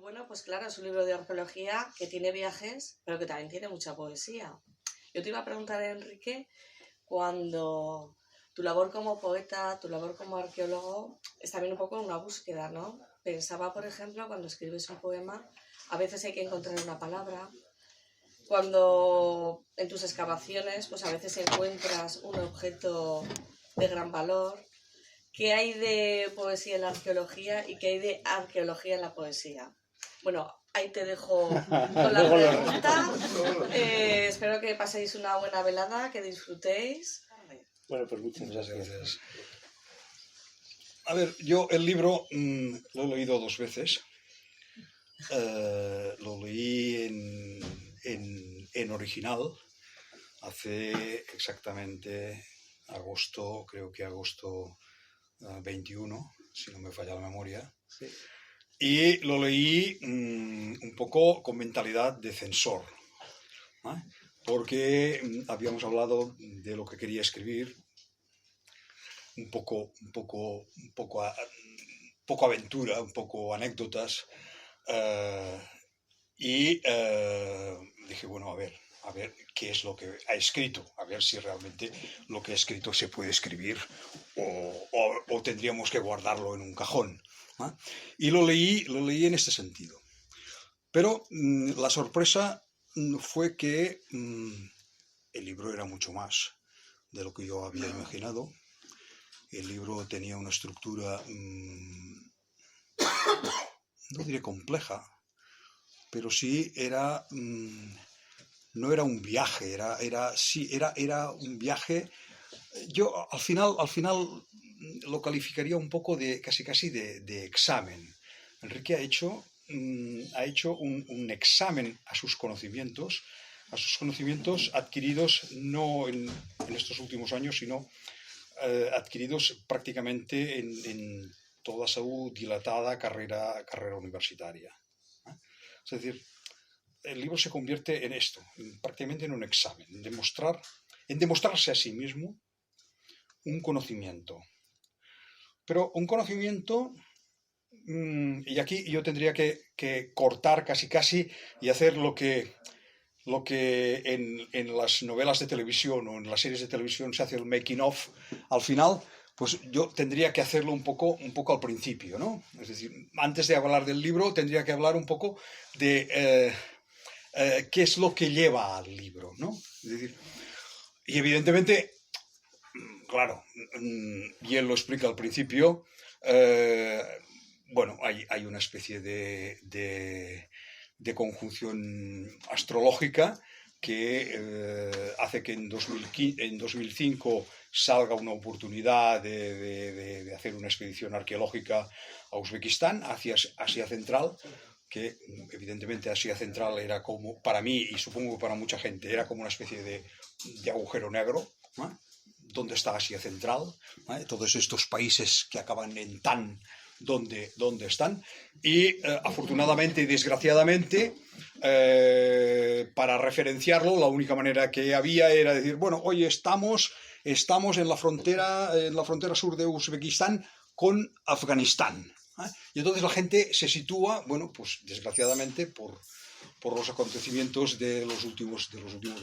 bueno, pues claro, es un libro de arqueología que tiene viajes, pero que también tiene mucha poesía. Yo te iba a preguntar, Enrique, cuando tu labor como poeta, tu labor como arqueólogo, es también un poco una búsqueda, ¿no? Pensaba, por ejemplo, cuando escribes un poema, a veces hay que encontrar una palabra. Cuando en tus excavaciones, pues a veces encuentras un objeto de gran valor. ¿Qué hay de poesía en la arqueología y qué hay de arqueología en la poesía? Bueno, ahí te dejo con la pregunta. Espero que paséis una buena velada, que disfrutéis. Bueno, pues muchas gracias. A ver, yo el libro lo he leído 2 veces. Lo leí en original hace exactamente agosto, creo que agosto 21, si no me falla la memoria. Sí. Y lo leí un poco con mentalidad de censor, ¿eh? Porque habíamos hablado de lo que quería escribir, un poco aventura, un poco anécdotas, y dije, bueno, a ver qué es lo que ha escrito, a ver si realmente lo que ha escrito se puede escribir o tendríamos que guardarlo en un cajón, ¿eh? Y lo leí en este sentido. Pero la sorpresa fue que el libro era mucho más de lo que yo había imaginado. El libro tenía una estructura, no diré compleja, pero sí era, no era un viaje, era un viaje. Yo al final lo calificaría un poco de casi de examen. Enrique ha hecho un examen a sus conocimientos adquiridos no en estos últimos años, sino adquiridos prácticamente en toda su dilatada carrera universitaria. Es decir, el libro se convierte en esto, prácticamente en un examen, en demostrarse a sí mismo un conocimiento. Pero un conocimiento, y aquí yo tendría que cortar casi y hacer lo que en las novelas de televisión o en las series de televisión se hace el making of al final, pues yo tendría que hacerlo un poco al principio, ¿no? Es decir, antes de hablar del libro tendría que hablar un poco de qué es lo que lleva al libro, ¿no? Es decir, y evidentemente, claro, y él lo explica al principio, bueno, hay una especie de conjunción astrológica que hace que en 2005 salga una oportunidad de hacer una expedición arqueológica a Uzbekistán, hacia Asia Central, que evidentemente Asia Central era como, para mí y supongo que para mucha gente, era como una especie de agujero negro, ¿no? ¿Dónde está Asia Central? ¿Eh? Todos estos países que acaban en tan, ¿dónde están? Y afortunadamente y desgraciadamente, para referenciarlo, la única manera que había era decir, bueno, hoy estamos en la frontera sur de Uzbekistán con Afganistán. ¿Eh? Y entonces la gente se sitúa, bueno, pues desgraciadamente por los acontecimientos de los últimos,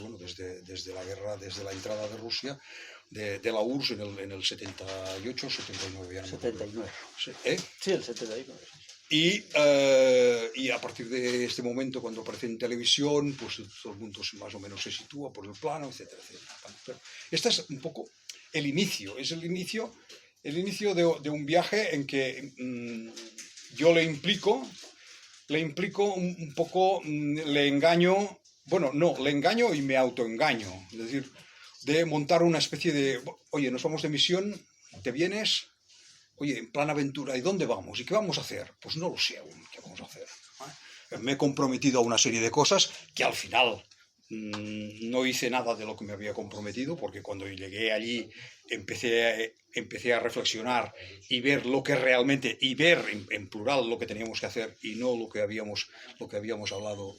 bueno, desde la guerra, desde la entrada de Rusia, de la URSS en el 78, 79. Ya no 79. ¿Eh? Sí, el 79. Y a partir de este momento, cuando aparece en televisión, pues todo el mundo más o menos se sitúa por el plano, etcétera, etcétera. Pero este es un poco el inicio, de un viaje en que yo le implico un poco, le engaño, bueno, no, le engaño y me autoengaño, es decir, de montar una especie de, oye, nos vamos de misión, ¿te vienes? Oye, en plan aventura, ¿y dónde vamos? ¿Y qué vamos a hacer? Pues no lo sé aún, ¿qué vamos a hacer? Me he comprometido a una serie de cosas que al final no hice nada de lo que me había comprometido, porque cuando llegué allí empecé a reflexionar y ver lo que realmente, y ver en plural lo que teníamos que hacer y no lo que habíamos hablado,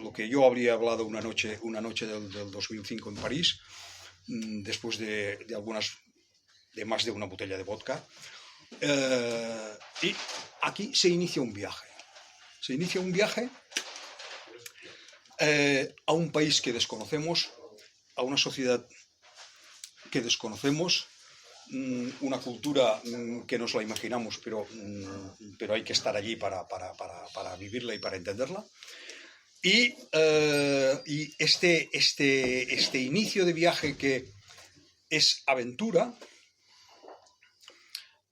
lo que yo habría hablado una noche del 2005 en París, después de más de una botella de vodka. Y aquí se inicia un viaje. Se inicia un viaje a un país que desconocemos, a una sociedad que desconocemos, una cultura que nos la imaginamos, pero hay que estar allí para vivirla y para entenderla. Y este inicio de viaje que es aventura,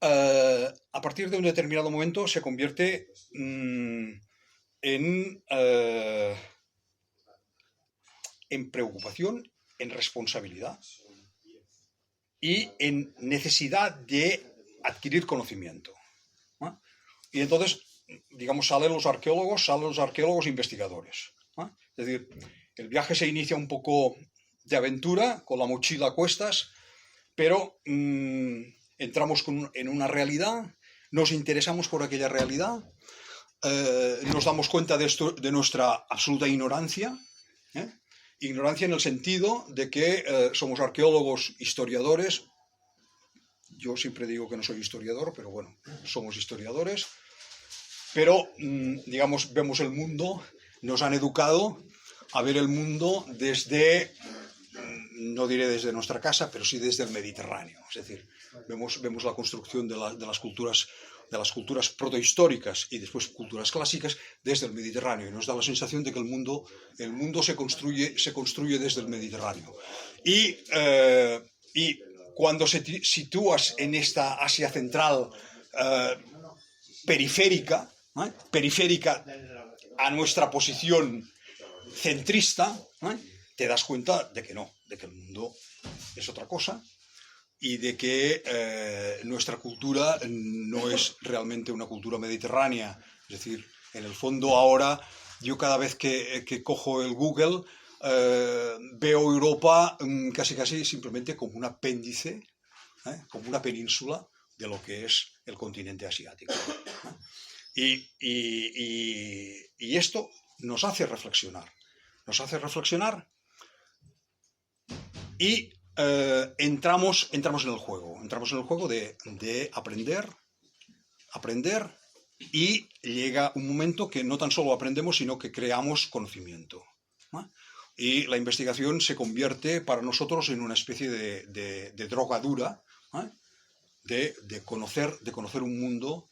a partir de un determinado momento se convierte en preocupación, en responsabilidad y en necesidad de adquirir conocimiento, ¿no? Y entonces, digamos, salen los arqueólogos investigadores, ¿no? Es decir, el viaje se inicia un poco de aventura, con la mochila a cuestas, pero entramos en una realidad, nos interesamos por aquella realidad, nos damos cuenta de nuestra absoluta ignorancia, ¿eh? Ignorancia en el sentido de que somos arqueólogos, historiadores. Yo siempre digo que no soy historiador, pero bueno, somos historiadores. Pero, digamos, vemos el mundo, nos han educado a ver el mundo desde, no diré desde nuestra casa, pero sí desde el Mediterráneo. Es decir, vemos la construcción de las culturas protohistóricas y después culturas clásicas desde el Mediterráneo, y nos da la sensación de que el mundo se construye desde el Mediterráneo. Y cuando se sitúas en esta Asia Central periférica a nuestra posición centrista, te das cuenta de que no, de que el mundo es otra cosa, y de que nuestra cultura no es realmente una cultura mediterránea. Es decir, en el fondo ahora, yo cada vez que cojo el Google, veo Europa casi simplemente como un apéndice, como una península de lo que es el continente asiático. Y esto nos hace reflexionar. Y entramos en el juego de aprender, y llega un momento que no tan solo aprendemos, sino que creamos conocimiento, ¿no? Y la investigación se convierte para nosotros en una especie de drogadura, ¿no? de conocer un mundo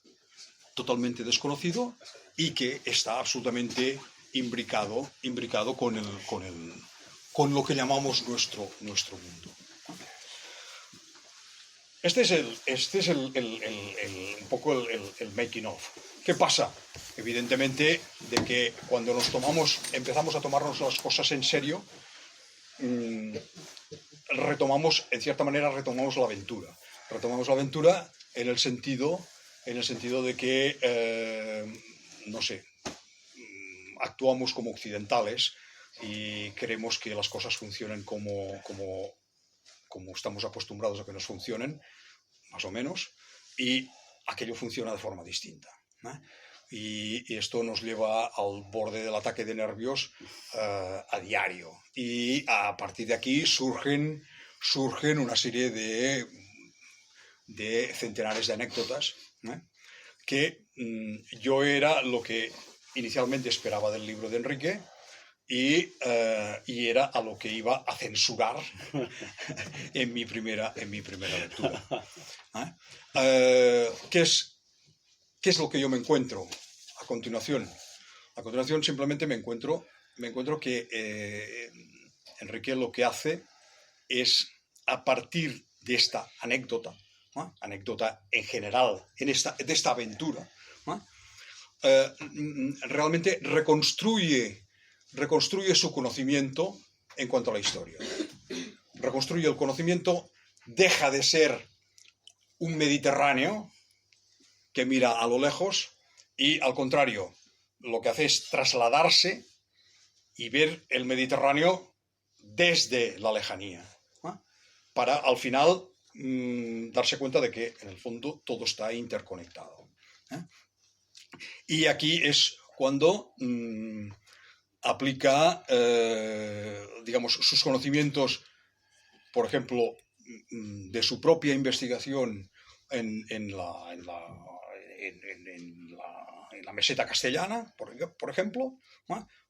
totalmente desconocido y que está absolutamente imbricado con lo que llamamos nuestro mundo. Este es un poco el making of. ¿Qué pasa? Evidentemente, de que cuando empezamos a tomarnos las cosas en serio, en cierta manera retomamos la aventura. Retomamos la aventura en el sentido de que, no sé, actuamos como occidentales y queremos que las cosas funcionen como estamos acostumbrados a que nos funcionen, más o menos, y aquello funciona de forma distinta, ¿no? Y esto nos lleva al borde del ataque de nervios a diario. Y a partir de aquí surgen una serie de centenares de anécdotas, ¿no? Que yo era lo que inicialmente esperaba del libro de Enrique, y era a lo que iba a censurar en mi primera lectura. ¿Qué es lo que yo me encuentro a continuación? A continuación simplemente me encuentro que Enrique lo que hace es, a partir de esta anécdota, ¿no? Anécdota en general, de esta aventura, ¿no? Realmente reconstruye su conocimiento en cuanto a la historia. Reconstruye el conocimiento, deja de ser un Mediterráneo que mira a lo lejos, y al contrario, lo que hace es trasladarse y ver el Mediterráneo desde la lejanía, ¿no? Para al final darse cuenta de que en el fondo todo está interconectado, ¿eh? Y aquí es cuando aplica, digamos, sus conocimientos, por ejemplo, de su propia investigación en en la meseta castellana, por ejemplo,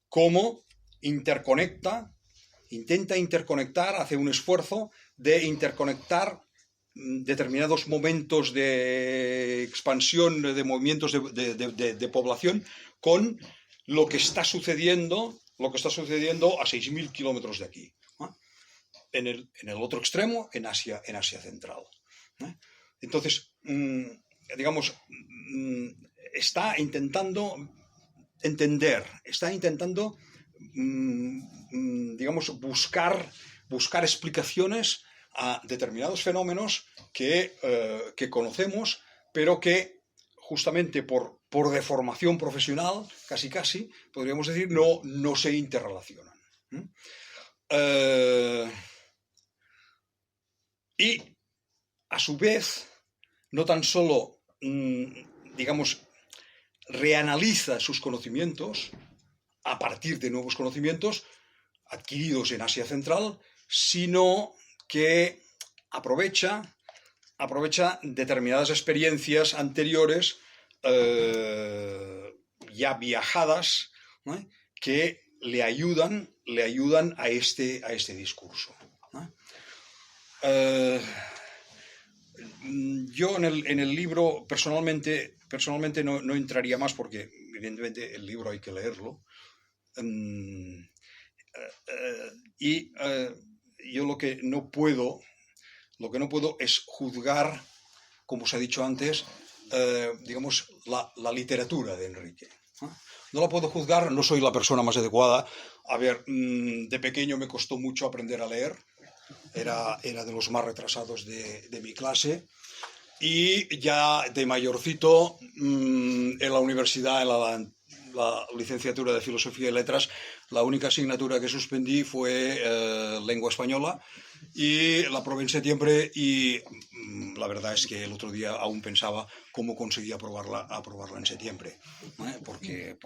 cómo intenta interconectar, hace un esfuerzo de interconectar determinados momentos de expansión de movimientos de población con lo que está sucediendo a 6.000 kilómetros de aquí, en el otro extremo, en Asia Central. Entonces, digamos, está intentando entender, digamos, buscar explicaciones a determinados fenómenos que conocemos, pero que justamente por deformación profesional, casi, podríamos decir, no se interrelacionan. Y, a su vez, no tan solo, digamos, reanaliza sus conocimientos a partir de nuevos conocimientos adquiridos en Asia Central, sino que aprovecha determinadas experiencias anteriores ya viajadas, ¿no?, que le ayudan a este discurso, ¿no? Yo en el libro personalmente no entraría más porque evidentemente el libro hay que leerlo. Yo lo que no puedo es juzgar, como se ha dicho antes, digamos, la literatura de Enrique. No la puedo juzgar, no soy la persona más adecuada. A ver, de pequeño me costó mucho aprender a leer. Era de los más retrasados de mi clase. Y ya de mayorcito, en la universidad, en la licenciatura de Filosofía y Letras, la única asignatura que suspendí fue lengua española, y la probé en septiembre, y la verdad es que el otro día aún pensaba cómo conseguí aprobarla en septiembre, ¿eh? Porque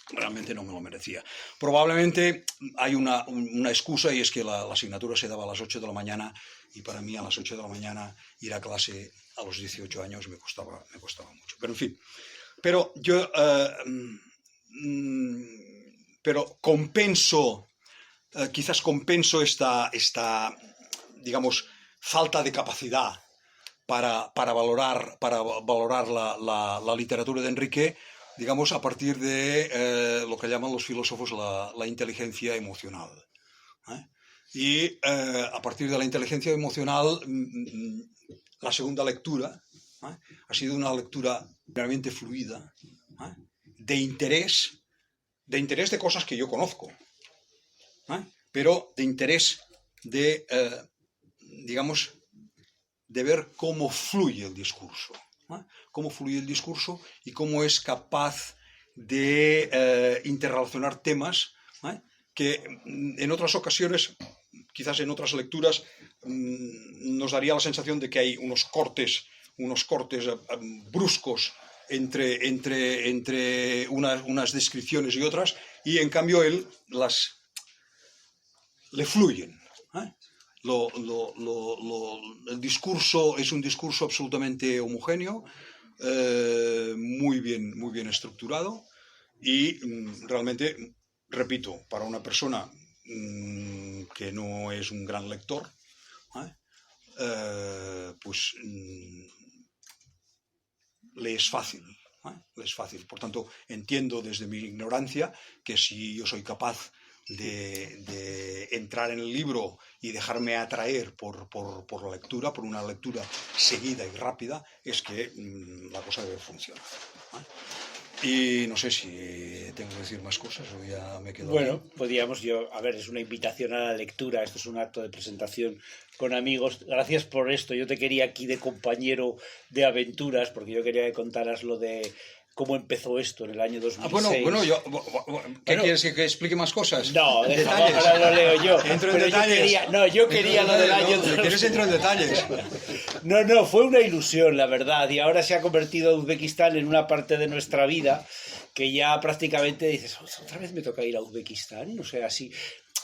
realmente no me lo merecía. Probablemente hay una excusa, y es que la asignatura se daba a las 8 de la mañana, y para mí a las 8 de la mañana ir a clase a los 18 años me costaba mucho. Pero en fin, yo quizás compenso esta digamos, falta de capacidad para valorar la literatura de Enrique, digamos, a partir de lo que llaman los filósofos la inteligencia emocional, ¿eh? Y a partir de la inteligencia emocional, la segunda lectura, ¿eh?, ha sido una lectura realmente fluida, ¿eh?, de interés de cosas que yo conozco, ¿eh?, pero de interés digamos, de ver cómo fluye el discurso, ¿eh?, cómo fluye el discurso y cómo es capaz de interrelacionar temas, ¿eh?, que en otras ocasiones, quizás en otras lecturas, nos daría la sensación de que hay unos cortes bruscos entre unas descripciones y otras, y en cambio él le fluyen, ¿eh? El discurso es un discurso absolutamente homogéneo, muy bien estructurado, y realmente, repito, para una persona que no es un gran lector, pues le es fácil. Le es fácil. Por tanto, entiendo desde mi ignorancia que si yo soy capaz de entrar en el libro y dejarme atraer por la lectura, por una lectura seguida y rápida, es que la cosa debe funcionar. Y no sé si tengo que decir más cosas o ya me quedo. Bueno, podríamos es una invitación a la lectura, esto es un acto de presentación con amigos. Gracias por esto, yo te quería aquí de compañero de aventuras, porque yo quería que contaras lo de cómo empezó esto en el año 2006. ¿Qué quieres que explique más cosas? No, ahora lo leo yo. Entro en detalles. Yo quería lo del año 2006. ¿Quieres entrar en detalles? No, fue una ilusión, la verdad, y ahora se ha convertido Uzbekistán en una parte de nuestra vida que ya prácticamente dices, otra vez me toca ir a Uzbekistán, no sé, así.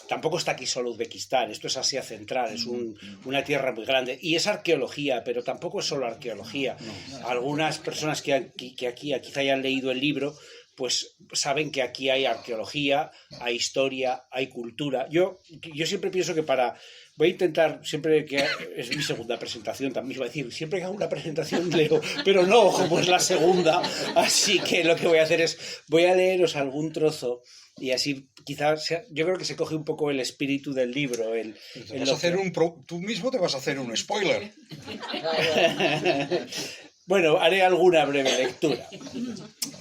tampoco está aquí solo Uzbekistán, esto es Asia Central, es una tierra muy grande y es arqueología, pero tampoco es solo arqueología. Algunas personas que aquí quizá hayan leído el libro pues saben que aquí hay arqueología, hay historia, hay cultura. Yo siempre pienso que voy a intentar, siempre que es mi segunda presentación, también iba a decir, siempre que hago una presentación leo, pero no, como es la segunda, así que lo que voy a hacer es, voy a leeros algún trozo y así quizás, yo creo que se coge un poco el espíritu del libro. Tú mismo te vas a hacer un spoiler. Bueno, haré alguna breve lectura.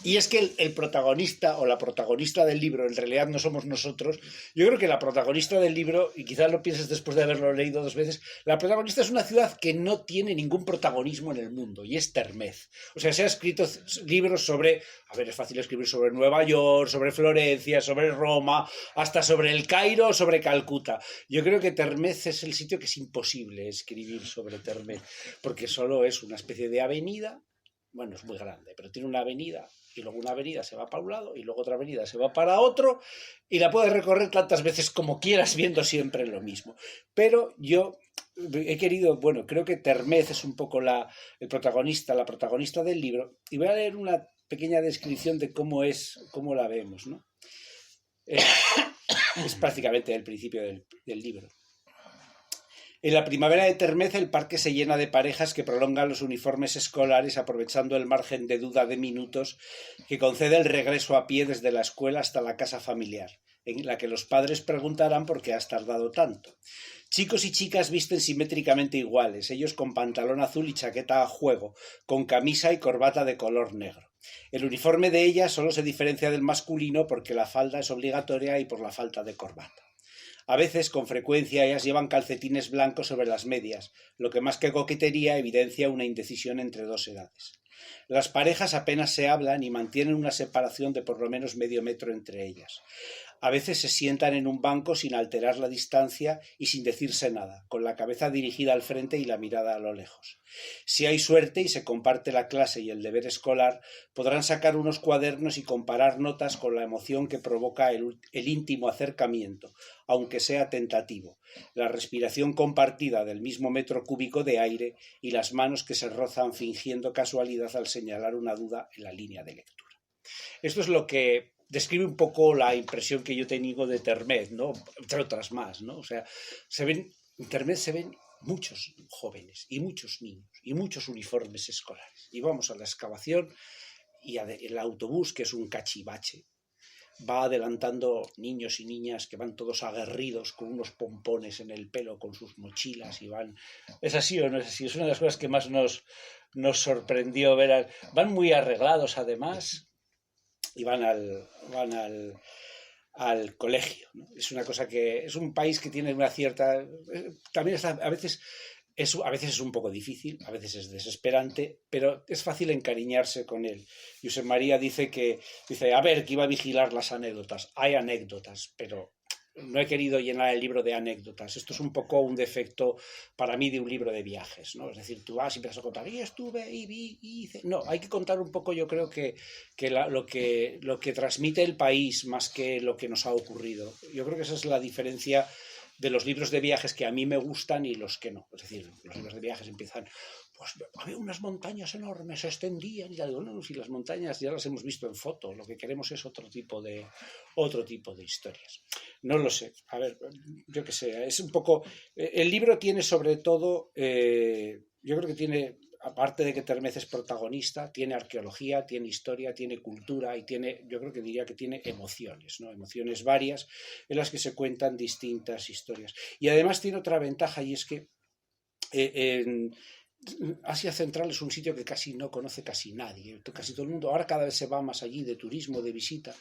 Y es que el protagonista o la protagonista del libro en realidad no somos nosotros. Yo creo que la protagonista del libro, y quizás lo pienses después de haberlo leído 2 veces, la protagonista es una ciudad que no tiene ningún protagonismo en el mundo, y es Termez. O sea, se han escrito libros sobre, es fácil escribir sobre Nueva York, sobre Florencia, sobre Roma, hasta sobre el Cairo, sobre Calcuta. Yo creo que Termez es el sitio que es imposible escribir sobre Termez, porque solo es una especie de avenida. Bueno, es muy grande, pero tiene una avenida y luego una avenida se va para un lado y luego otra avenida se va para otro y la puedes recorrer tantas veces como quieras viendo siempre lo mismo. Pero yo he querido, creo que Termez es un poco la protagonista del libro y voy a leer una pequeña descripción de cómo la vemos, ¿no? Es prácticamente el principio del libro. En la primavera de Termez el parque se llena de parejas que prolongan los uniformes escolares aprovechando el margen de duda de minutos que concede el regreso a pie desde la escuela hasta la casa familiar, en la que los padres preguntarán por qué has tardado tanto. Chicos y chicas visten simétricamente iguales, ellos con pantalón azul y chaqueta a juego, con camisa y corbata de color negro. El uniforme de ellas solo se diferencia del masculino porque la falda es obligatoria y por la falta de corbata. A veces, con frecuencia, ellas llevan calcetines blancos sobre las medias, lo que más que coquetería evidencia una indecisión entre 2 edades. Las parejas apenas se hablan y mantienen una separación de por lo menos medio metro entre ellas. A veces se sientan en un banco sin alterar la distancia y sin decirse nada, con la cabeza dirigida al frente y la mirada a lo lejos. Si hay suerte y se comparte la clase y el deber escolar, podrán sacar unos cuadernos y comparar notas con la emoción que provoca el íntimo acercamiento, aunque sea tentativo, la respiración compartida del mismo metro cúbico de aire y las manos que se rozan fingiendo casualidad al señalar una duda en la línea de lectura. Esto es lo que describe un poco la impresión que yo tengo de Termez, ¿no? Entre otras más, ¿no? O sea, en Termez se ven muchos jóvenes y muchos niños y muchos uniformes escolares. Y vamos a la excavación y el autobús, que es un cachivache, va adelantando niños y niñas que van todos aguerridos con unos pompones en el pelo, con sus mochilas y van... ¿Es así o no es así? Es una de las cosas que más nos sorprendió ver. Van muy arreglados además y van al colegio, ¿no? Es una cosa que... Es un país que tiene una cierta... También a veces es un poco difícil, a veces es desesperante, pero es fácil encariñarse con él. Josep María dice, que iba a vigilar las anécdotas. Hay anécdotas, pero no he querido llenar el libro de anécdotas. Esto es un poco un defecto para mí de un libro de viajes, ¿no? Es decir, tú vas y empiezas a contar, y estuve, y vi, y hice... No, hay que contar un poco, yo creo que lo que transmite el país más que lo que nos ha ocurrido. Yo creo que esa es la diferencia de los libros de viajes que a mí me gustan y los que no. Es decir, los libros de viajes empiezan, pues había unas montañas enormes, se extendían, y ya digo, no, si las montañas ya las hemos visto en foto, lo que queremos es otro tipo de historias. No lo sé, a ver, yo qué sé, es un poco... El libro tiene sobre todo, yo creo que tiene... Aparte de que Termez es protagonista, tiene arqueología, tiene historia, tiene cultura y yo creo que diría que tiene emociones, ¿no? Emociones varias en las que se cuentan distintas historias. Y además tiene otra ventaja, y es que en Asia Central es un sitio que casi no conoce casi nadie, casi todo el mundo. Ahora cada vez se va más allí de turismo, de visita,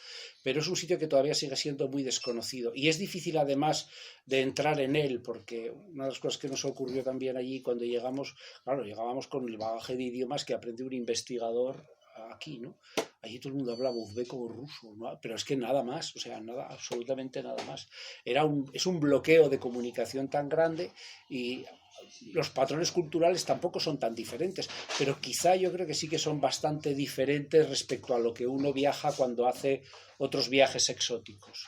pero es un sitio que todavía sigue siendo muy desconocido y es difícil además de entrar en él, porque una de las cosas que nos ocurrió también allí cuando llegamos, claro, llegábamos con el bagaje de idiomas que aprende un investigador aquí, ¿no? Allí todo el mundo hablaba uzbeco o ruso, ¿no? Pero es que nada más, o sea, nada, absolutamente nada más. Es un bloqueo de comunicación tan grande y los patrones culturales tampoco son tan diferentes, pero quizá yo creo que sí que son bastante diferentes respecto a lo que uno viaja cuando hace otros viajes exóticos.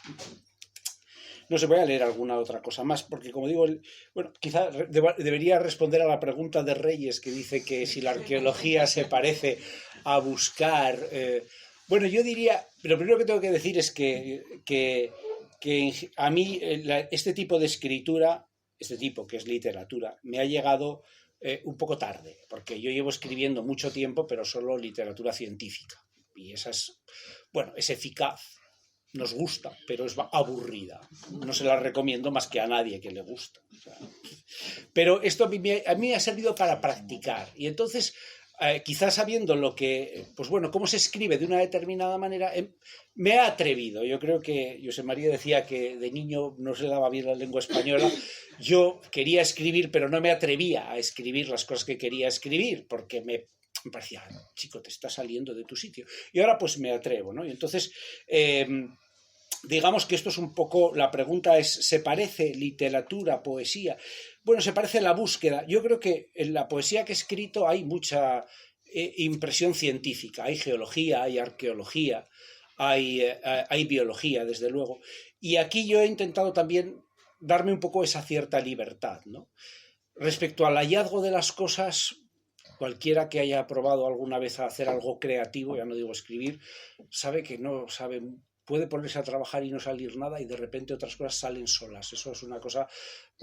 No sé, voy a leer alguna otra cosa más, porque como digo, bueno, quizá debería responder a la pregunta de Reyes, que dice que si la arqueología se parece a buscar... bueno, yo diría, lo primero que tengo que decir es que a mí este tipo de escritura, este tipo que es literatura, me ha llegado un poco tarde, porque yo llevo escribiendo mucho tiempo, pero solo literatura científica. Y esa es, bueno, es eficaz, nos gusta, pero es aburrida. No se la recomiendo más que a nadie que le gusta. O sea, pero esto a mí me ha servido para practicar. Y entonces, quizás sabiendo lo que, pues bueno, cómo se escribe de una determinada manera, me ha atrevido. Yo creo que José María decía que de niño no se le daba bien la lengua española. Yo quería escribir, pero no me atrevía a escribir las cosas que quería escribir, porque me parecía, chico, te está saliendo de tu sitio. Y ahora pues me atrevo, ¿no? Y entonces, digamos que esto es un poco, la pregunta es, ¿se parece literatura, poesía? Bueno, se parece la búsqueda. Yo creo que en la poesía que he escrito hay mucha impresión científica, hay geología, hay arqueología, hay biología, desde luego. Y aquí yo he intentado también darme un poco esa cierta libertad, ¿no? Respecto al hallazgo de las cosas, cualquiera que haya probado alguna vez a hacer algo creativo, ya no digo escribir, sabe que no sabe, puede ponerse a trabajar y no salir nada y de repente otras cosas salen solas. Eso es una cosa,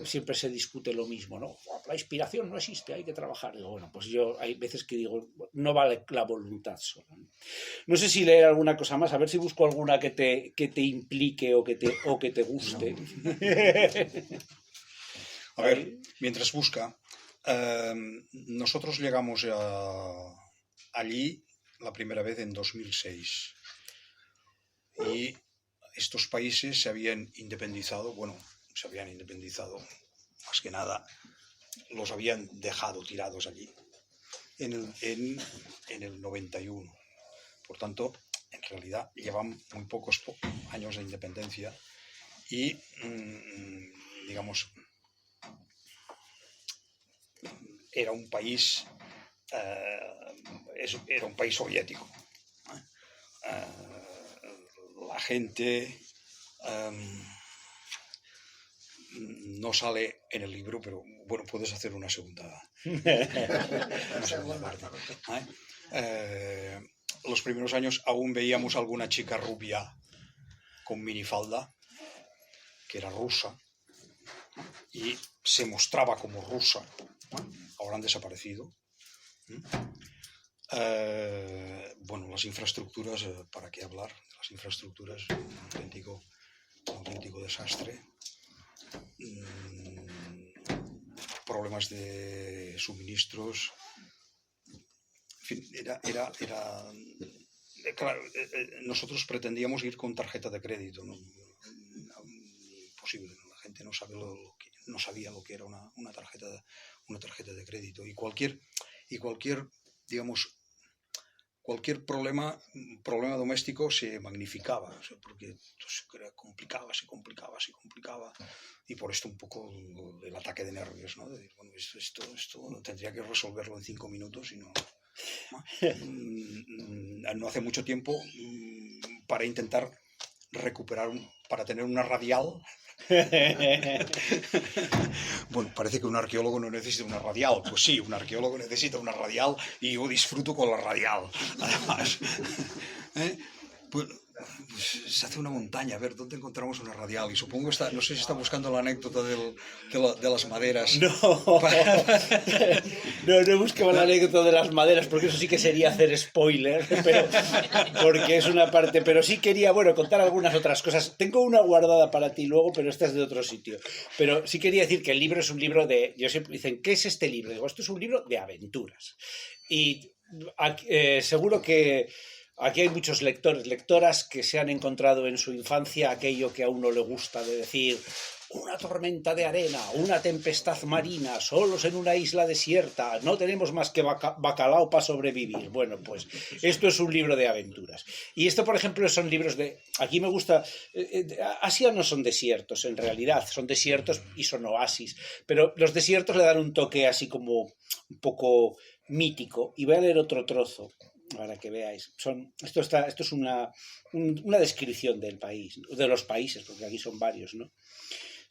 siempre se discute lo mismo, ¿no? La inspiración no existe, hay que trabajar. Digo, bueno, pues yo hay veces que digo, no vale la voluntad sola. No sé si leer alguna cosa más, a ver si busco alguna que te implique o que te guste. No. A ver, mientras busca, nosotros llegamos allí la primera vez en 2006 y estos países se habían independizado, más que nada los habían dejado tirados allí en el 91. Por tanto, en realidad llevan muy pocos años de independencia y, digamos, era un país soviético. La gente no sale en el libro, pero bueno, puedes hacer una segunda parte. Los primeros años aún veíamos alguna chica rubia con minifalda que era rusa y se mostraba como rusa. Ahora han desaparecido. Bueno, las infraestructuras, ¿para qué hablar? Las infraestructuras, un auténtico desastre. Problemas de suministros. En fin, claro, nosotros pretendíamos ir con tarjeta de crédito, ¿no? Imposible, ¿no? La gente no sabía lo que era una tarjeta de crédito y cualquier digamos, cualquier problema doméstico se magnificaba, o sea, porque se complicaba y por esto un poco el ataque de nervios, ¿no? Bueno, esto tendría que resolverlo en 5 minutos y no hace mucho tiempo para intentar recuperar, para tener una radial. Bueno, parece que un arqueólogo no necesita una radial. Pues sí, un arqueólogo necesita una radial y yo disfruto con la radial. Además, pues se hace una montaña, a ver dónde encontramos una radial. Y supongo que no sé si está buscando la anécdota de las maderas. No he buscado la anécdota de las maderas, porque eso sí que sería hacer spoiler, porque es una parte. Pero sí quería, contar algunas otras cosas. Tengo una guardada para ti luego, pero esta es de otro sitio. Pero sí quería decir que el libro es un libro de... Yo siempre dicen, ¿qué es este libro? Digo, esto es un libro de aventuras. Y seguro que aquí hay muchos lectoras que se han encontrado en su infancia aquello que a uno le gusta, de decir, una tormenta de arena, una tempestad marina, solos en una isla desierta, no tenemos más que bacalao para sobrevivir. Bueno, pues esto es un libro de aventuras. Y esto, por ejemplo, son libros de... Aquí me gusta... Asia no son desiertos, en realidad, son desiertos y son oasis, pero los desiertos le dan un toque así como un poco mítico. Y voy a leer otro trozo para que veáis. Esto es una descripción del país, de los países, porque aquí son varios, ¿no?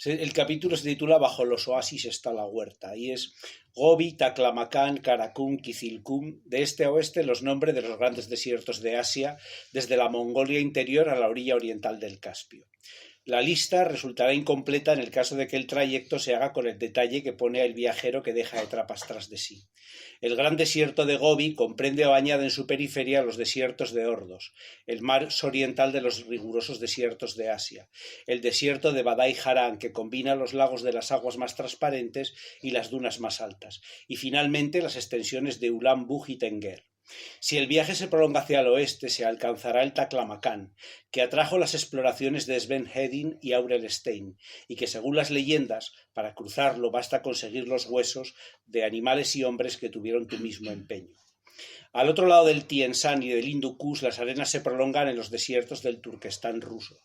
El capítulo se titula Bajo los oasis está la huerta y es Gobi, Taklamakan, Karakum, Kizilkum, de este a oeste los nombres de los grandes desiertos de Asia, desde la Mongolia interior a la orilla oriental del Caspio. La lista resultará incompleta en el caso de que el trayecto se haga con el detalle que pone el viajero que deja etapas tras de sí. El gran desierto de Gobi comprende o añade en su periferia los desiertos de Ordos, el mar oriental de los rigurosos desiertos de Asia, el desierto de Badai Haran, que combina los lagos de las aguas más transparentes y las dunas más altas, y finalmente las extensiones de Ulan Buj y Tenger. Si el viaje se prolonga hacia el oeste, se alcanzará el Taklamakan, que atrajo las exploraciones de Sven Hedin y Aurel Stein, y que según las leyendas, para cruzarlo basta conseguir los huesos de animales y hombres que tuvieron tu mismo empeño. Al otro lado del Tienshan y del Hindu Kush, las arenas se prolongan en los desiertos del Turquestán ruso.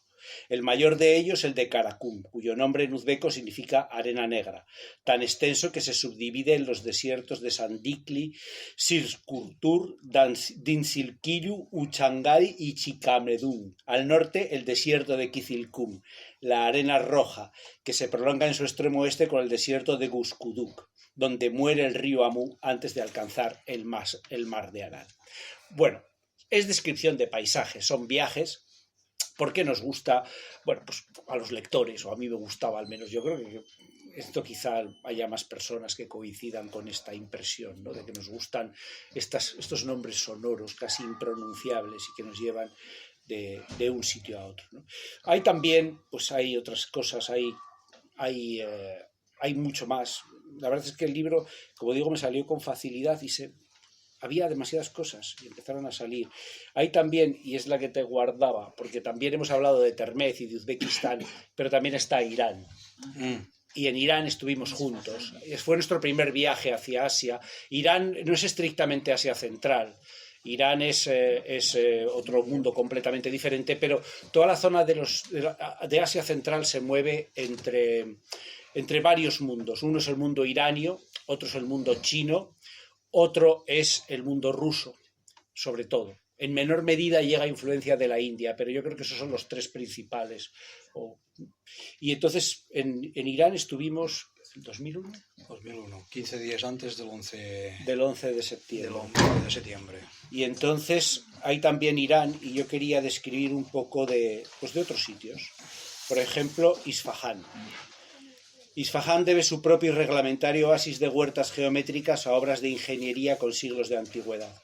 El mayor de ellos, el de Karakum, cuyo nombre en uzbeco significa arena negra, tan extenso que se subdivide en los desiertos de Sandikli, Sirskurtur, Dinsilkilu, Uchangari y Chikamedun. Al norte, el desierto de Kizilkum, la arena roja, que se prolonga en su extremo oeste con el desierto de Guskuduk, donde muere el río Amu antes de alcanzar el mar de Aral. Bueno, es descripción de paisajes, son viajes. ¿Por qué nos gusta? Bueno, pues a los lectores, o a mí me gustaba al menos. Yo creo que esto quizá haya más personas que coincidan con esta impresión, ¿no? De que nos gustan estos nombres sonoros, casi impronunciables y que nos llevan de un sitio a otro, ¿no? Hay también, pues hay otras cosas, hay mucho más. La verdad es que el libro, como digo, me salió con facilidad y había demasiadas cosas y empezaron a salir. Hay también, y es la que te guardaba, porque también hemos hablado de Termez y de Uzbekistán, pero también está Irán. Y en Irán estuvimos juntos. Fue nuestro primer viaje hacia Asia. Irán no es estrictamente Asia Central. Irán es otro mundo completamente diferente, pero toda la zona de Asia Central se mueve entre varios mundos. Uno es el mundo iranio, otro es el mundo chino, otro es el mundo ruso, sobre todo. En menor medida llega influencia de la India, pero yo creo que esos son los tres principales. Y entonces en Irán estuvimos en 2001. 2001, 15 días antes del 11 de septiembre. Del 11 de septiembre. Y entonces hay también Irán, y yo quería describir un poco de otros sitios. Por ejemplo, Isfahán. Isfahán debe su propio y reglamentario oasis de huertas geométricas a obras de ingeniería con siglos de antigüedad.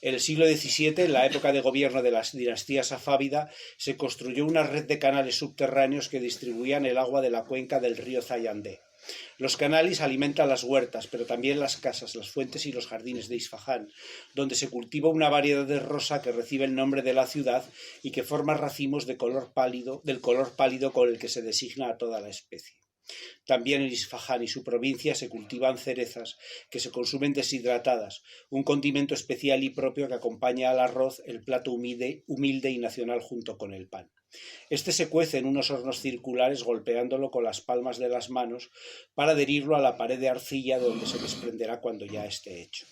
En el siglo XVII, en la época de gobierno de la dinastía safávida, se construyó una red de canales subterráneos que distribuían el agua de la cuenca del río Zayandé. Los canales alimentan las huertas, pero también las casas, las fuentes y los jardines de Isfahán, donde se cultiva una variedad de rosa que recibe el nombre de la ciudad y que forma racimos del color pálido con el que se designa a toda la especie. También en Isfahán y su provincia se cultivan cerezas que se consumen deshidratadas, un condimento especial y propio que acompaña al arroz, el plato humilde y nacional junto con el pan. Este se cuece en unos hornos circulares golpeándolo con las palmas de las manos para adherirlo a la pared de arcilla donde se desprenderá cuando ya esté hecho.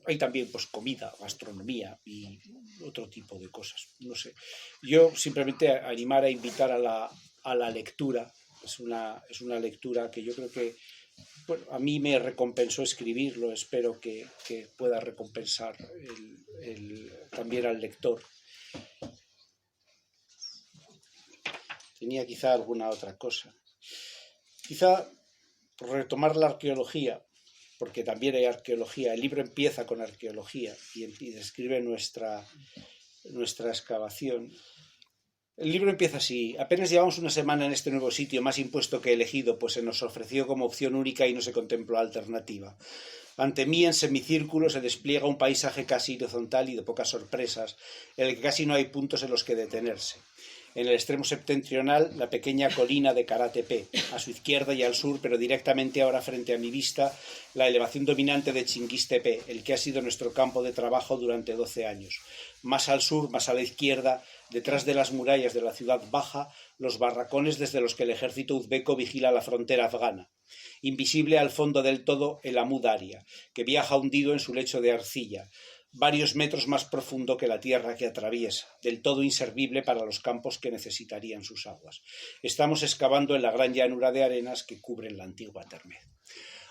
Hay también pues comida, gastronomía y otro tipo de cosas. No sé. Yo simplemente animar a invitar a la lectura. Es una lectura que yo creo que a mí me recompensó escribirlo. Espero que pueda recompensar también al lector. Tenía quizá alguna otra cosa. Quizá por retomar la arqueología, porque también hay arqueología. El libro empieza con arqueología y describe nuestra excavación. El libro empieza así: apenas llevamos una semana en este nuevo sitio, más impuesto que elegido, pues se nos ofreció como opción única y no se contempló alternativa. Ante mí, en semicírculo, se despliega un paisaje casi horizontal y de pocas sorpresas, en el que casi no hay puntos en los que detenerse. En el extremo septentrional, la pequeña colina de Kara Tepe, a su izquierda y al sur, pero directamente ahora frente a mi vista, la elevación dominante de Chinguís Tepe, el que ha sido nuestro campo de trabajo durante 12 años. Más al sur, más a la izquierda, detrás de las murallas de la ciudad baja, los barracones desde los que el ejército uzbeco vigila la frontera afgana. Invisible al fondo del todo, el Amu Daria, que viaja hundido en su lecho de arcilla. varios metros más profundo que la tierra que atraviesa, del todo inservible para los campos que necesitarían sus aguas. Estamos excavando en la gran llanura de arenas que cubren la antigua Termez.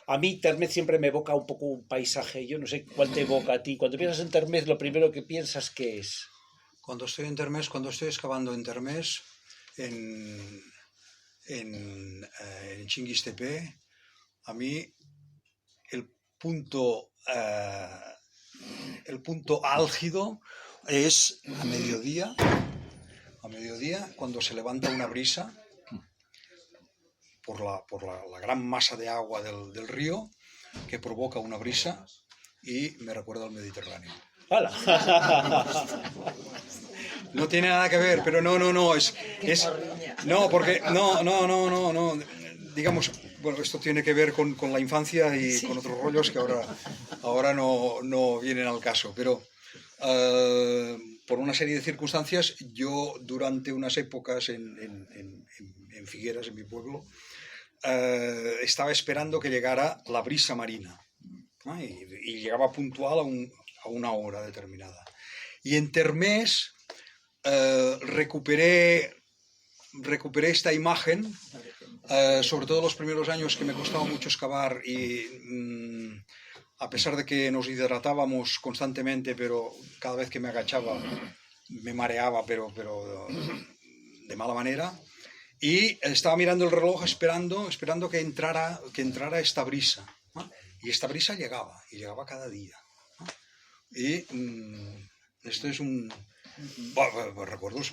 A mí Termez siempre me evoca un poco un paisaje, yo no sé cuál te evoca a ti. Cuando piensas en Termez, lo primero que piensas, ¿qué es? Cuando estoy en Termés, cuando estoy excavando en Termés, en Chinguistepe, a mí el punto álgido es a mediodía, cuando se levanta una brisa por la gran masa de agua del río, que provoca una brisa y me recuerda al Mediterráneo. ¡Hala! No tiene nada que ver, pero no, no, porque no, digamos, bueno, esto tiene que ver con la infancia y con otros rollos que ahora no vienen al caso, pero por una serie de circunstancias, yo durante unas épocas en Figueras, en mi pueblo, estaba esperando que llegara la brisa marina, ¿no? Y llegaba puntual a una hora determinada. Y en Termés recuperé esta imagen, sobre todo los primeros años que me costaba mucho excavar y a pesar de que nos hidratábamos constantemente, pero cada vez que me agachaba me mareaba, pero de mala manera. Y estaba mirando el reloj esperando que entrara esta brisa, ¿no? Y esta brisa llegaba cada día, ¿no? Y esto es un... Bueno, recuerdos...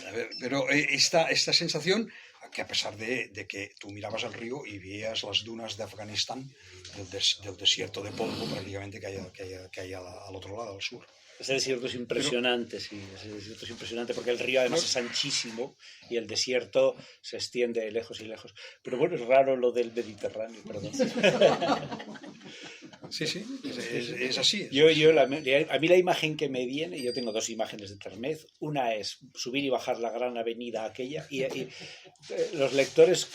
A ver, pero esta sensación, que a pesar de que tú mirabas al río y veías las dunas de Afganistán, del desierto de polvo prácticamente que hay al otro lado, al sur. Ese desierto es impresionante, sí, ese desierto es impresionante porque el río además es anchísimo y el desierto se extiende de lejos y lejos. Pero bueno, es raro lo del Mediterráneo, perdón. Sí, es así. A mí la imagen que me viene, yo tengo dos imágenes de Termez. Una es subir y bajar la gran avenida aquella y los lectores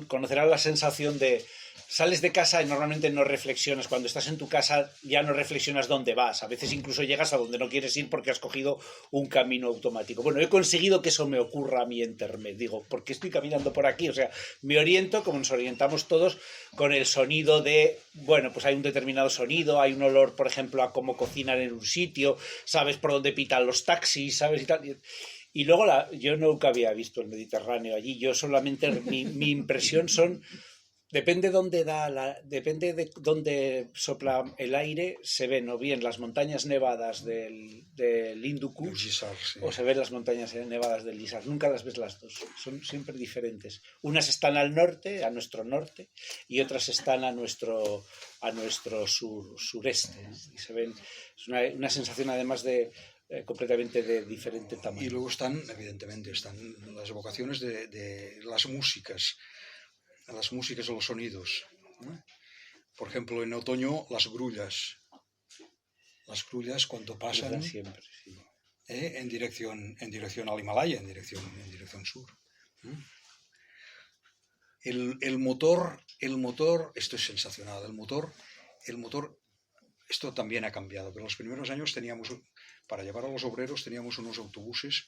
conocerán la sensación de... Sales de casa y normalmente no reflexionas. Cuando estás en tu casa ya no reflexionas dónde vas. A veces incluso llegas a donde no quieres ir porque has cogido un camino automático. Bueno, he conseguido que eso me ocurra a mí en Termez. Digo, ¿por qué estoy caminando por aquí? O sea, me oriento, como nos orientamos todos, con el sonido de... Bueno, pues hay un determinado sonido, hay un olor, por ejemplo, a cómo cocinan en un sitio, sabes por dónde pitan los taxis, sabes y tal... Y luego yo nunca había visto el Mediterráneo allí. Yo solamente... mi impresión son... Depende de dónde sopla el aire, se ven o bien las montañas nevadas del Hindu Kush Sí. o se ven las montañas nevadas del Lizar. Nunca las ves las dos, son siempre diferentes. Unas están al norte, a nuestro norte, y otras están a nuestro sureste, ¿no? Y se ven, es una sensación además de... completamente de diferente tamaño. Y luego están las evocaciones de las músicas o los sonidos, ¿no? Por ejemplo, en otoño las grullas cuando pasan siempre, sí. En dirección al Himalaya, en dirección sur, ¿no? El motor, esto es sensacional, el motor, esto también ha cambiado, pero en los primeros años para llevar a los obreros teníamos unos autobuses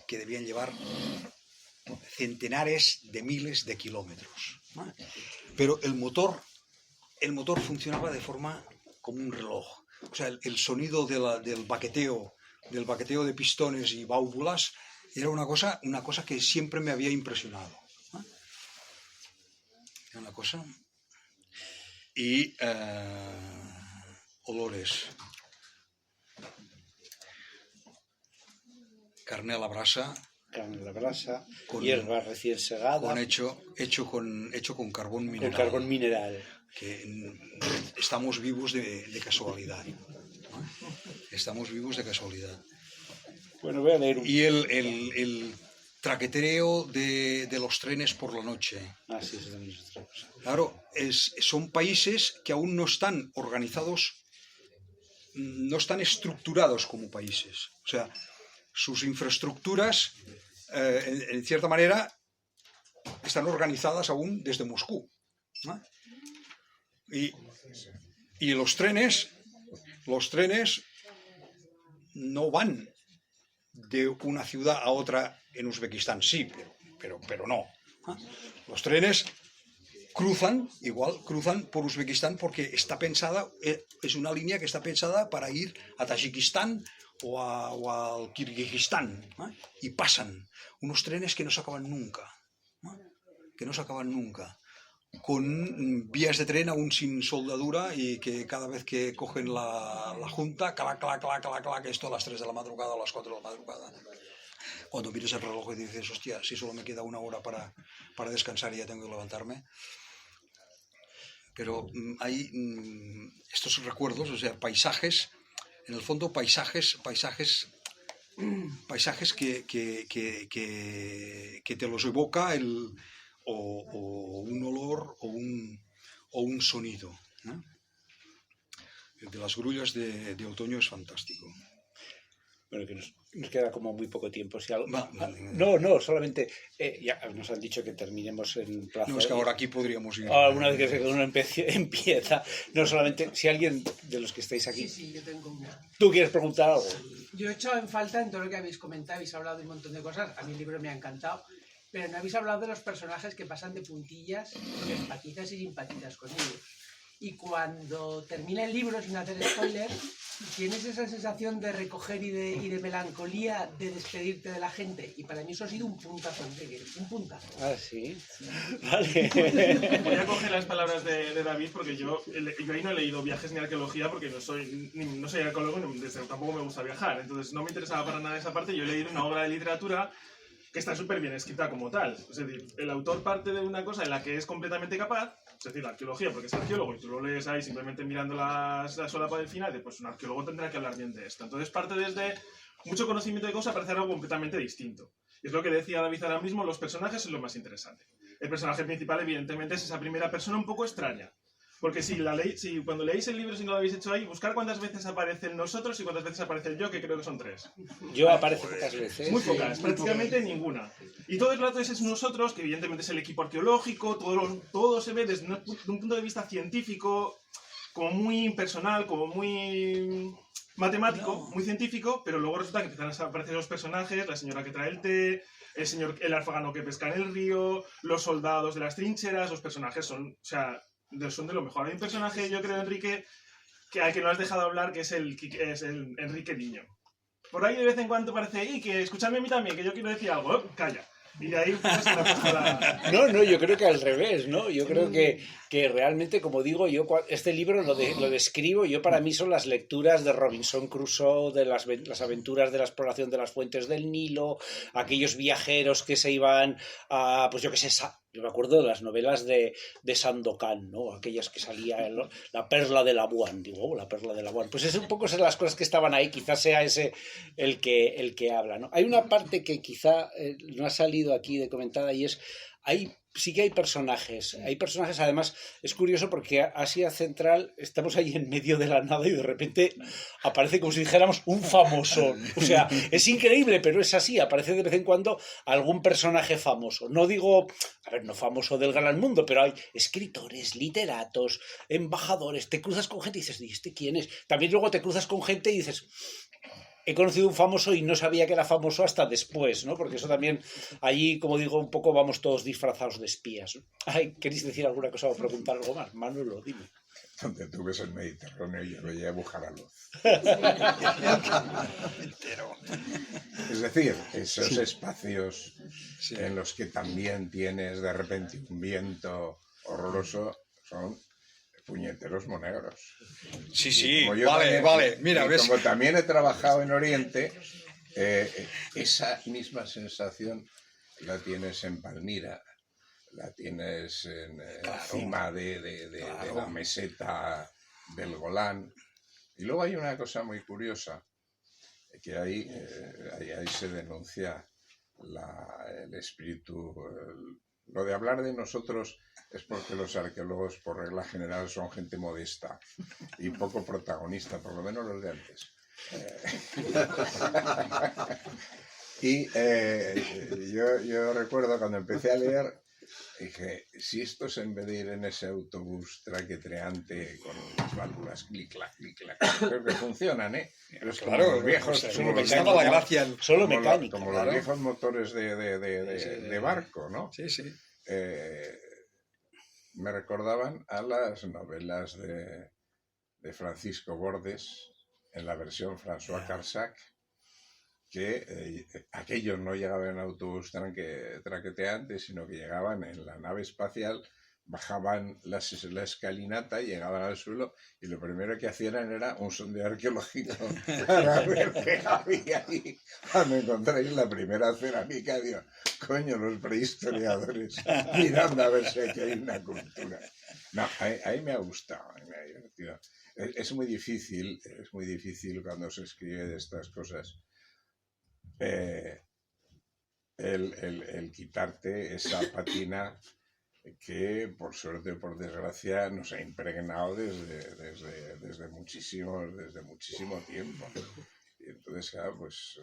que debían llevar centenares de miles de kilómetros, ¿no? Pero el motor funcionaba de forma como un reloj. O sea, el sonido del baqueteo de pistones y válvulas era una cosa que siempre me había impresionado, ¿no? Era una cosa... Y olores. Carne a la brasa, hierba recién segada. Hecho con carbón mineral. Con carbón mineral. Que estamos vivos de casualidad, ¿no? Estamos vivos de casualidad. Bueno, voy a leer Y el traqueteo de los trenes por la noche. Sí, eso también es otra cosa. Claro, son países que aún no están organizados, no están estructurados como países. O sea, sus infraestructuras, en cierta manera, están organizadas aún desde Moscú, ¿no? Y los trenes los trenes no van de una ciudad a otra en Uzbekistán, sí, pero no. Los trenes cruzan por Uzbekistán porque está pensada, es una línea que está pensada para ir a Tayikistán o al Kirguistán, y pasan unos trenes que no se acaban nunca, con vías de tren aún sin soldadura y que cada vez que cogen la junta, clac, esto a las 3 de la madrugada o a las 4 de la madrugada. Cuando miras el reloj y dices, hostia, si solo me queda una hora para descansar y ya tengo que levantarme. Pero hay estos recuerdos, o sea, paisajes, en el fondo paisajes que te los evoca o un olor o un sonido, ¿no? El de las grullas de otoño es fantástico. Bueno, que nos queda como muy poco tiempo. Si algo... Vale. No, solamente ya nos han dicho que terminemos en plazo. No, es que ahora aquí podríamos ir. Una vez que uno empieza, no solamente, si alguien de los que estáis aquí... Sí, yo tengo una. ¿Tú quieres preguntar algo? Yo he echado en falta en todo lo que habéis comentado, habéis hablado de un montón de cosas, a mí el libro me ha encantado, pero no habéis hablado de los personajes que pasan de puntillas, que empatizas y simpatizas con ellos. Y cuando termina el libro, sin hacer spoiler, tienes esa sensación de recoger y de melancolía, de despedirte de la gente. Y para mí eso ha sido un puntazo, un puntazo. Ah, sí. Vale. Voy a coger las palabras de David porque yo ahí no he leído viajes ni arqueología porque no soy arqueólogo y tampoco me gusta viajar. Entonces no me interesaba para nada esa parte. Yo he leído una obra de literatura que está súper bien escrita como tal. Es decir, el autor parte de una cosa en la que es completamente capaz, es decir, la arqueología, porque es arqueólogo y tú lo lees ahí simplemente mirando la solapa del final, pues un arqueólogo tendrá que hablar bien de esto. Entonces parte desde mucho conocimiento de cosas para hacer algo completamente distinto. Y es lo que decía David ahora mismo, los personajes son lo más interesante. El personaje principal, evidentemente, es esa primera persona un poco extraña. Porque si cuando leéis el libro, si no lo habéis hecho ahí, buscar cuántas veces aparecen nosotros y cuántas veces aparece el yo, que creo que son 3. Yo aparece pocas veces. Muy pocas, prácticamente ninguna. Y todo el rato es nosotros, que evidentemente es el equipo arqueológico, todo se ve desde un punto de vista científico, como muy impersonal, como muy matemático, muy científico, pero luego resulta que empiezan a aparecer los personajes, la señora que trae el té, el alfagano que pesca en el río, los soldados de las trincheras, los personajes son de lo mejor. Hay un personaje, yo creo, Enrique, al que no has dejado hablar, que es el Enrique Niño. Por ahí de vez en cuando parece, que escuchadme a mí también, que yo quiero decir algo. Calla. Y de ahí pues, se la puesto la... No, yo creo que al revés, ¿no? Yo creo que realmente, como digo, yo este libro lo describo, para mí son las lecturas de Robinson Crusoe, de las aventuras de la exploración de las fuentes del Nilo, aquellos viajeros que se iban a, pues yo qué sé, yo me acuerdo de las novelas de Sandokan, ¿no? Aquellas que salía la perla de Labuan, la perla de Labuan. Pues es un poco las cosas que estaban ahí, quizás sea ese el que habla, ¿no? Hay una parte que quizá no ha salido aquí de comentada y es, sí que hay personajes, además es curioso porque Asia Central estamos ahí en medio de la nada y de repente aparece como si dijéramos un famoso, o sea, es increíble, pero es así, aparece de vez en cuando algún personaje famoso, no digo, no famoso del gran mundo, pero hay escritores, literatos, embajadores, te cruzas con gente y dices, ¿y este quién es? También luego te cruzas con gente y dices, he conocido un famoso y no sabía que era famoso hasta después, ¿no? Porque eso también, allí, como digo, un poco vamos todos disfrazados de espías, ¿no? ¿Queréis decir alguna cosa o preguntar algo más? Manolo, dime. Donde tú ves el Mediterráneo y yo lo llevo Bujaraloz. Es decir, esos espacios en los que también tienes de repente un viento horroroso son puñeteros monegros. Sí, vale. Mira, ¿ves? Como también he trabajado en Oriente, esa misma sensación la tienes en Palmira, la tienes en encima de la meseta del Golán. Y luego hay una cosa muy curiosa, que ahí se denuncia el espíritu. Lo de hablar de nosotros es porque los arqueólogos, por regla general, son gente modesta y poco protagonista, por lo menos los de antes. Y yo recuerdo cuando empecé a leer, dije, si estos en vez de ir en ese autobús traquetreante con las válvulas clic-clac, creo que funcionan, ¿eh? Pero es como Claro, los viejos, pues, como me los estaba la gracia. Solo como mecánica. como claro. los viejos motores de barco, ¿no? Sí, sí. Me recordaban a las novelas de Francisco Bordes en la versión François Carsac, que aquellos no llegaban en autobús traqueteante, sino que llegaban en la nave espacial, bajaban la escalinata, llegaban al suelo y lo primero que hacían era un sondeo arqueológico para ver qué había ahí. Cuando encontráis la primera cerámica, digo, coño, los prehistoriadores mirando a ver si aquí hay una cultura. No, ahí me ha gustado, me ha divertido. Es muy difícil cuando se escribe de estas cosas el quitarte esa patina que por suerte o por desgracia nos ha impregnado desde muchísimo tiempo. Y entonces, claro, pues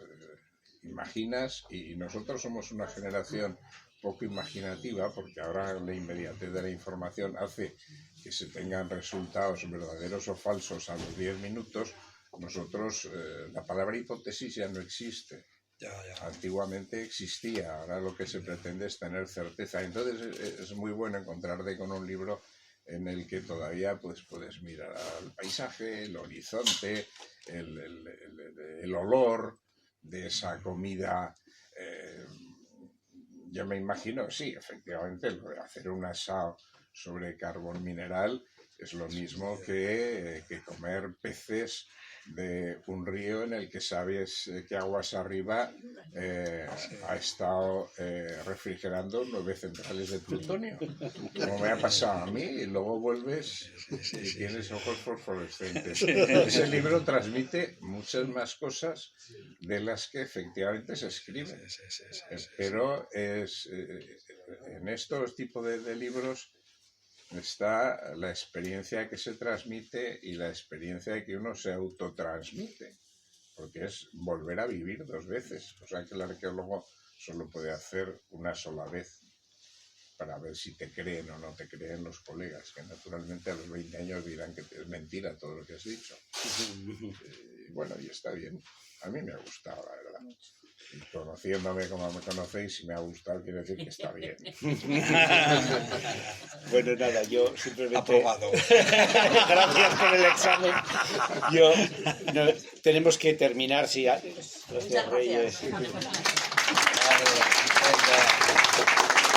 imaginas, y nosotros somos una generación poco imaginativa, porque ahora la inmediatez de la información hace que se tengan resultados verdaderos o falsos a los 10 minutos. Nosotros, la palabra hipótesis ya no existe. Ya. Antiguamente existía, ahora lo que se pretende es tener certeza. Entonces es muy bueno encontrarte con un libro en el que todavía pues, puedes mirar al paisaje, el horizonte, el olor de esa comida. Yo me imagino, sí, efectivamente, lo de hacer un asado sobre carbón mineral es lo mismo que comer peces de un río en el que sabes que aguas arriba ha estado refrigerando 9 centrales de plutonio, como me ha pasado a mí, y luego vuelves y tienes ojos fosforescentes. Ese libro transmite muchas más cosas de las que efectivamente se escriben, pero en estos tipos de libros está la experiencia que se transmite y la experiencia que uno se autotransmite, porque es volver a vivir 2 veces, o sea que el arqueólogo solo puede hacer una sola vez para ver si te creen o no te creen los colegas, que naturalmente a los 20 años dirán que es mentira todo lo que has dicho. Y bueno, y está bien, a mí me ha gustado, la verdad. Y conociéndome como me conocéis, si me ha gustado, quiere decir que está bien. Bueno, nada, yo simplemente... Aprobado. Gracias por el examen. Tenemos que terminar, sí. Gracias, Muchas gracias. Reyes. Vale, venga.